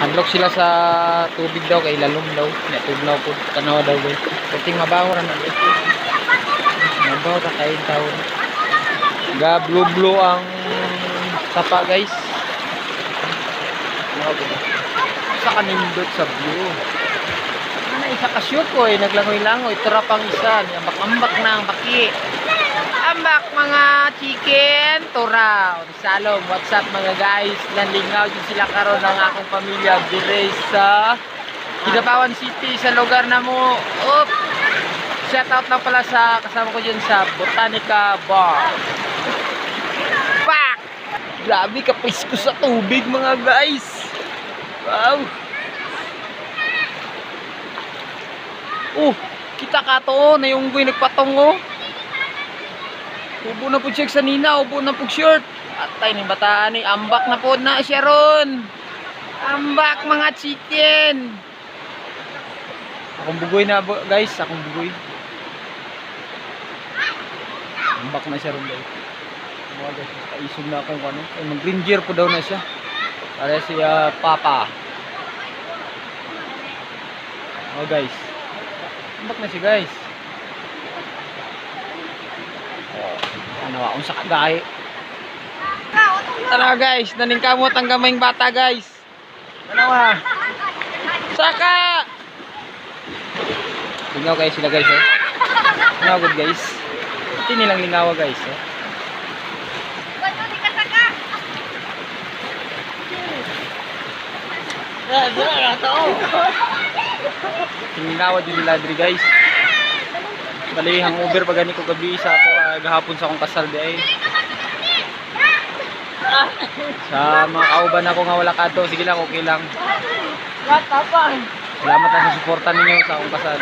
Handlock sila sa tubig daw kay lalom daw. Natugnaw po tanaw daw guys. Kating mabaho ra na guys. Mabaho ra kain taon. Ga blue ang sapa guys. Sa kanindot sa view. Ano isa ka shoot ko eh naglangoy-langoy. Tura pang isa. Ambak-ambak na ang baki. Ambak mga chicken, tura. Salom, what's up mga guys? Landingaw din sila karon ng akong pamilya dire sa Kidapawan City sa lugar na mo. Op. Shout out na pala sa kasama ko diyan sa Botanica Bar. Pak! Grabe ka presko sa tubig mga guys. Wow. Kita ka to na yung guy nagpatong oh. Ubo na po siya sa nina, ubo na po short. Atay ni bataan ni ambak na po na siya ron. Ambak mga chicken. Akong bugoy na guys, akong bugoy. Ambak na siya ron guys. Mga guys, kaisog na akong ano. Ay, mag-ranger po daw na siya. Para siya papa. Oh guys. Ambak na siya guys. Ano akong sa kagay. Tara guys, naningkamot ang gamayng bata guys. Ano ha? Saka! Lingaw guys sila guys eh. Ano good guys? Ito nilang lingawa guys eh. Lingawa din nila diri guys. Bali hang Uber pag gani ko gabi sa ako gahapon sa akong kasal di ay. Sa mga kauban ako nga wala kadto, sige lang okay lang. Salamat na sa suporta ninyo sa akong kasal.